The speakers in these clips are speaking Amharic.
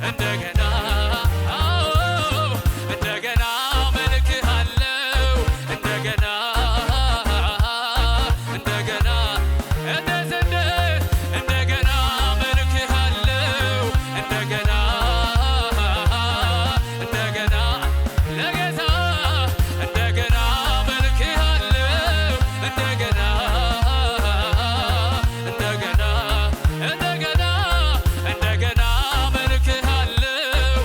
እንደገና እንደገና መልክሃለው እንደገና እንደገና እንደገና መልክሃለው እንደገና እንደገና ለጌታ እንደገና መልክሃለው እንደገና እንደገና እንደገና እንደገና መልክሃለው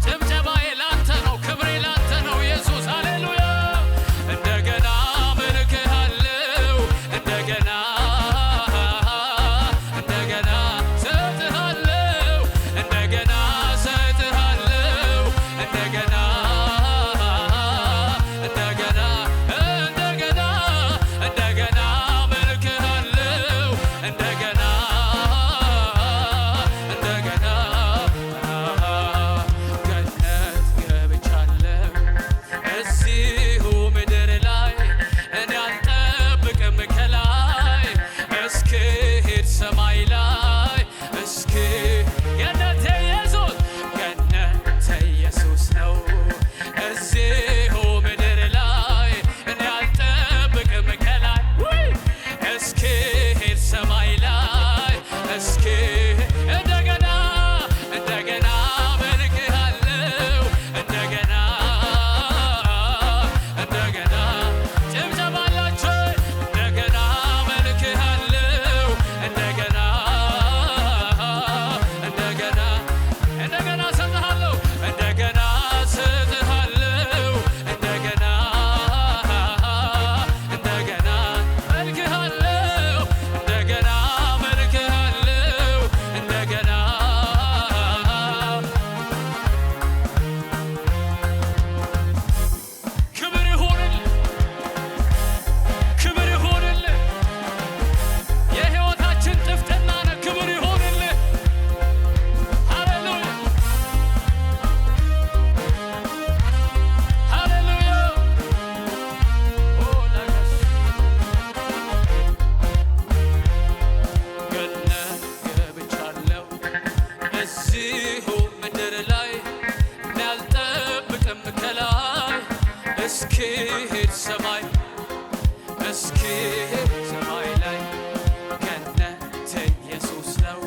ጭብጨባዬ ላንተ ነው ክብሬ ላንተ ነው ኢየሱስ ሃሌሉያ እንደገና መልክሃለው እንደገና እንደገና ሰጥሃለው እንደገና ሰጥሃለው እንደገና እንደገና እንደገና እንደገና መልክሃለው እንደገና እንደገና ገነት ገብቻለሁ እዚሁ ምድር ላይ እኔ አልጠብቅም ከላይ እስክሄድ ሰማይ ላይ እስኪ ገነቴ ኢየሱስ ነው እዚሁ ምድር ላይ እኔ አልጠብቅም ከላይ እስክሄድ ሰማይ ላይ እስኪ እንደገና እንደገና መልክሃለው እንደገና እንደገና ጭብጨባላችሁ እንደገና መልክሃለው እንደገና እንደገና እንደገና ሰጥሃለው እንደገና ሰጥሃለው እንደገና እንደገና መልክሃለው እንደገና መልክሃለው እንደገና ክብር ይሁንልህ ክብር ይሁንልህ የሕይወታችን ጥፍጥና ነህ ክብር ይሁንልህ ሃሌሉያ ሃሌሉያ ኦ ላጋሽ ገነት ገብቻለሁ እዚሁ ምድር ላይ እኔ አልጠብቅም ከላይ እስክሄድ ሰማይ እስክሄድ ሰማይ ላይ ገነት ኢየሱስ ነው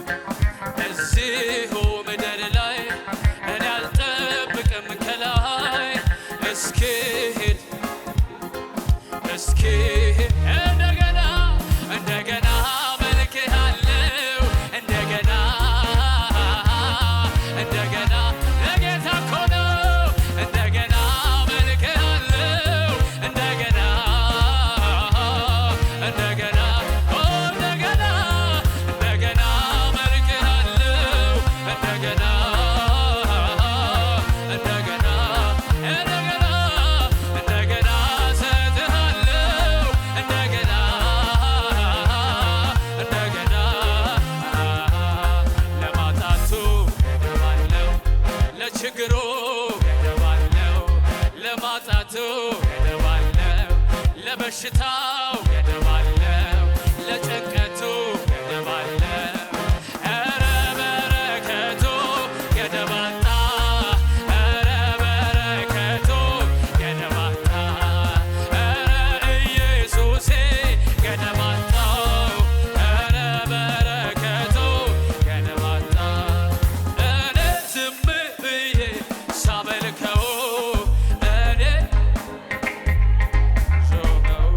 እዚሁ ምድር ላይ እኔ አልጠብቅም ከላይ እስክሄድ እስክሄድ እንደገና እንደገና መልክሃለው እንደገና እንደገና ለጌታ እኮ ነው እንደገና መልክሃለው እንደገና እንደገና እንደገና እንደገና መልክሃለው እንደገና እንደገና እንደገና እንደገና ሰጥሃለው እንደገና እንደገና ለማጣቱ ገደባለው ለችግሩ ገደባለው ለማጣቱ ገደባለው ለበሽታው ገደባለው ለጭንቀቱ ገደባለው ኧረ በረከቱ ገደባጣ ኧረ በረከቱ ገደባጣ ኧረ ኢየሱሴ ገደባጣው ኧረ በረከቱ ገደባጣ እኔ ዝም ብዬ ሳመልከው እኔ ሾመው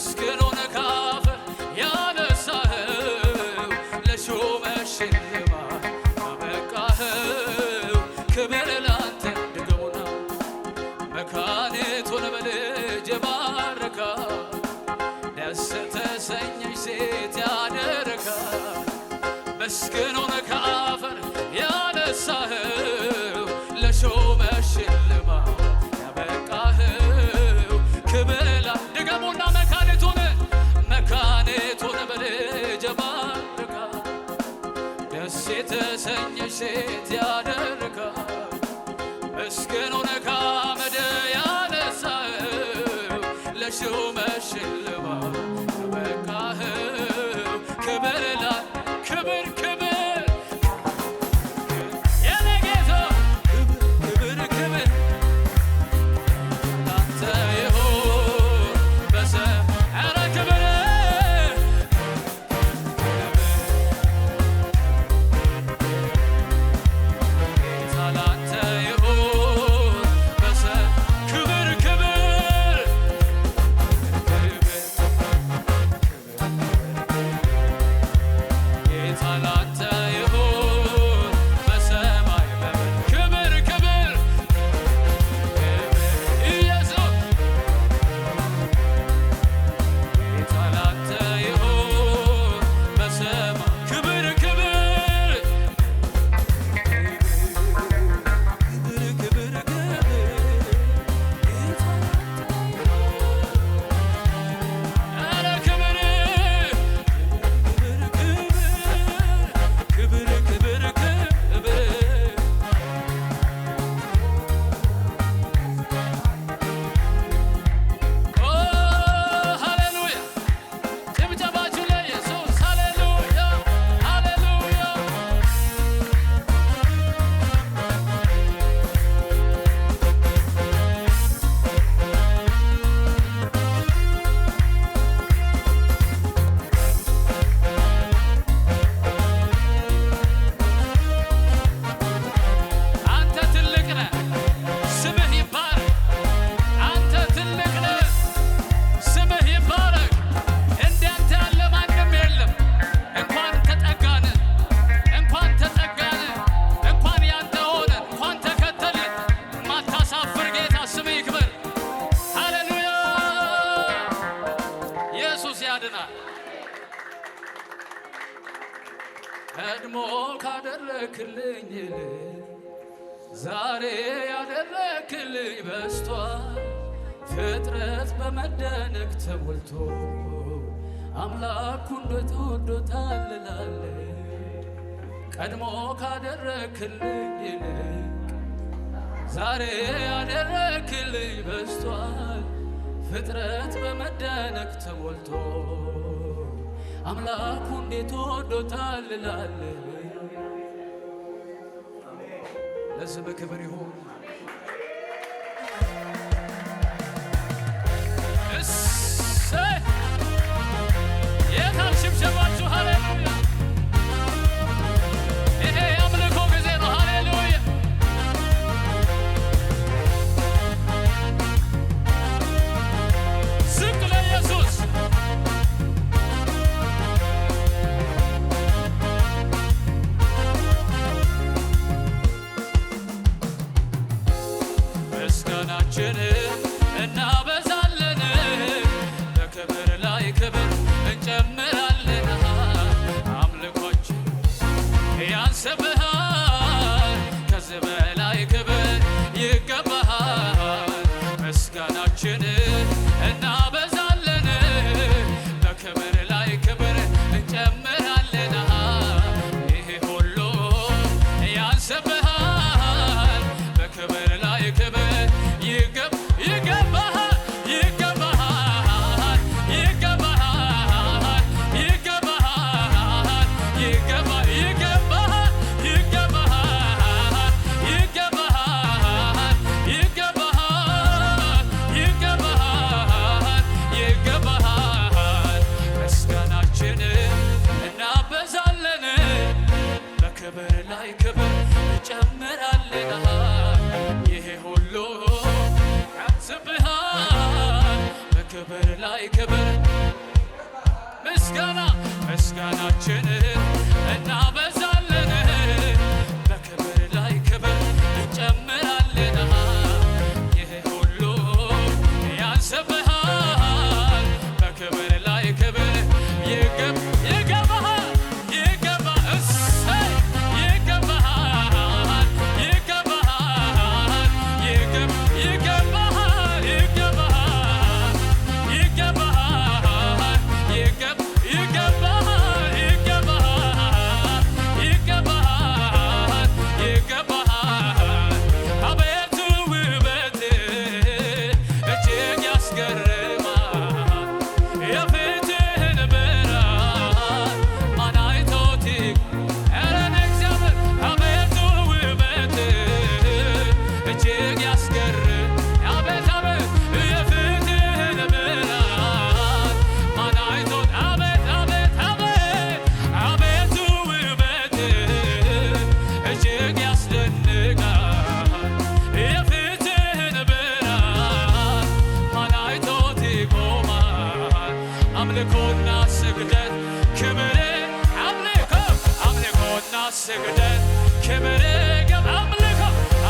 መስክኖን ካፈር ያነሳኸው ለሹመት ሽልማት ያበቃኸው ክብር ላንተ ድገሙና መካኒቱን በልጅ ባረካት ደስ ተሰኘች ሴት ያደረጋት መስክኖን ካፈር ያነሳኸው ለሹመት ሽልማት ያበቃኸው ክብር ድገሙና መካኒቱን በልጅ ባረካት ደስ የተሰኘች ሴት ያደረጋት መስክኖን ከአመድ ያነሳኸው ለሹመት ሽልማት ያበቃኸው ክብር ክብር ክብር የኔ ጌታ ክብር ክብር ላንተ ይሁን ኧረ ክብር ጌታ ላንተ ይሁን ክብር ክብር ጌታ ላንተ ይሁን በሰማይ በምድር ክብር ክብር ኢየሱስ ጌታ ላንተ ይሁን በሰማይ ክብር ክብር ክብር ክብር ኧረ ክብር ክብር ክብር ክብር ኦ ሃሌሉያ ጭብጨባችሁ ለኢየሱስ ሃሌሉያ ሃሌሉያ አንተ ትልቅ ነህ ስምህ ይባረክ አንተ ትልቅ ነህ ስምህ ይባረክ እንዳንተ ያለ ማንም የለም እንኳን ተጠጋን እንኳን ያንተ ሆነን እንኳን ተከተልን ማታሳፍር ጌታ ስምህ ይክበር ሃሌሉያ ኢየሱስ ያድናል ቀድሞ ካደረክልኝ ዛሬ ያደረክልኝ በስቷል ፍጥረት በመደነቅ ተሞልቶ አምላኩ እንዴት ወዶታል እላለሁ ቀድሞ ካደረክልኝ ዛሬ ያደረክልኝ በስቷል ፍጥረት በመደነቅ ተሞልቶ አምላኩ እንዴት ወዶታል እላለሁ ለስምህ ክብር ይሁን እሰይ የታል ሽብሸባችሁ ሃሌሉያ ይሄ የአምልኮ ጊዜ ነው ሃሌሉያ ዝቅ ለኢየሱስ ምስጋናችንን እናበዛለን በክብር ላይ ክብር እንጨምራለን አምልኮችን ያንስብሃል ከዚህ በላይ ክብር ይገባሃል ምስጋናችንን እናበዛለን በክብር ላይ ክብር እንጨምራለን ይሄ ሁሉ ያንስብሃል በክብር ላይ ክብር ይገባሃል ይገባሃል ይገባሃል ይገባሃል ይገባሃል ይገባሃል ይገባሃል ይገባሃል ይገባሃል ምስጋናችንን እናበዛለን በክብር ላይ ክብር እንጨምራለን ይሄ ሁሉ ያንስብሃል በክብር ላይ ክብር ምስጋናችንን እናበዛለን በክብር ላይ ክብር እንጨምራለን ይህ ሁሉ ያንስብሃል በክብር ላይ ክብር ይገባሃል ስግደት ክብር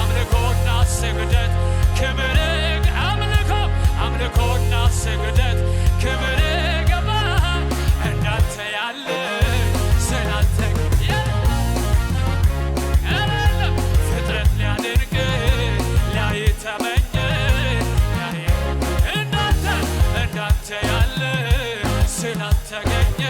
አምልኮና ስግደት ክብር አምልኮና ስግደት ክብር ይገባሃል እንዳንተ ያለ ስላንተ ፍጥረት ሊያደንቅ ሊያይተመኝ እንዳንተ ያለ ስላልተገኘ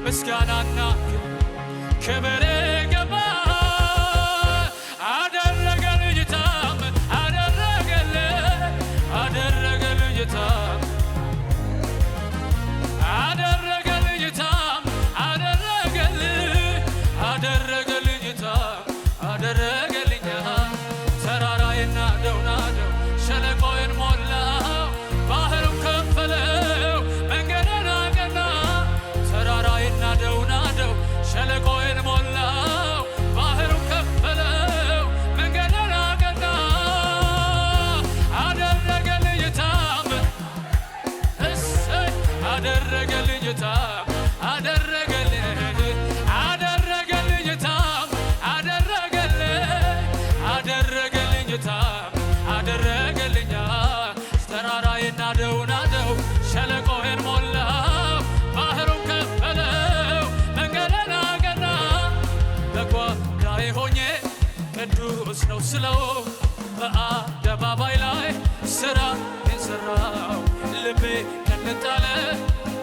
ምስጋናና ክብር ይገባሃል አደረገልኝ ታምር አደረገልኝ ተራራዬን ናደው ሸለቆዬን ሞላው ባህሩን ከፈለው መንገዴን አቀና ተራራዬን ናደው ሸለቆዬን ሞላው ባህሩን ከፈለው መንገዴን አቀና አደረገልኝ ታምር እሰይ አደረገልኝ ታምር አደረገልኝ ተራራዬን ናደው ሸለቆዬን ሞላው ባህሩን ከፈለው መንገዴን አቀና በጓዳዬ ሆኜ ቅዱስ ነው ስለው በአደባባይ ላይ ስራዬን ሰራው ልቤ ከንጣለ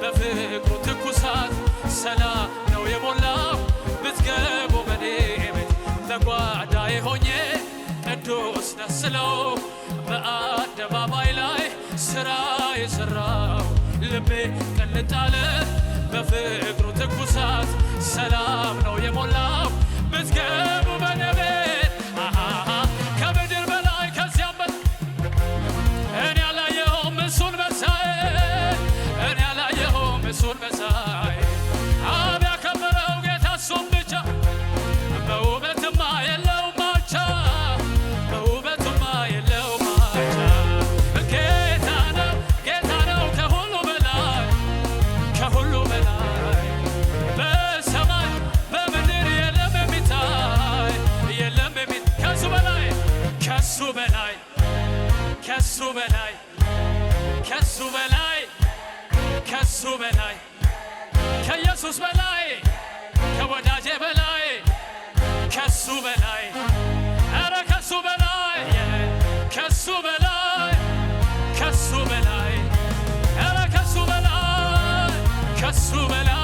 በፍቅሩ ትኩሳት ሰላም ነው የሞላው ብትገቡ በኔ ቤት በጓዳዬ ሆኜ ቅዱስ ደስ ይለው በአደባባይ ላይ ሥራ የሠራው ልቤ ቅልጥ አለ በፍቅሩ ትኩሳት ሰላም ነው የሞላው ብትገቡ በነቤት ከምድር በላይ ከዚያም በላይ እኔ አላየሁም እሱን መሳይ እኔ አላየሁም እሱን መሳይ አብ ያከበረው ጌታ እሱን ብቻ በውበትማ የለው ማቻ በውበትማ የለው ማቻ ጌታ ነው ከሁሉ በላይ ከሁሉ በላይ በሰማይ በምድር የለም የሚታይ የለም ከሱ በላይ ከሱ በላይ ከሱ በላይ ከሱ በላይ ከሱ በላይ ከኢየሱስ በላይ ከወዳጄ በላይ ከሱ በላይ ኧረ ከሱ በላይ ከሱ በላይ ከሱ በላይ ኧረ ከሱ በላይ ከሱ በላይ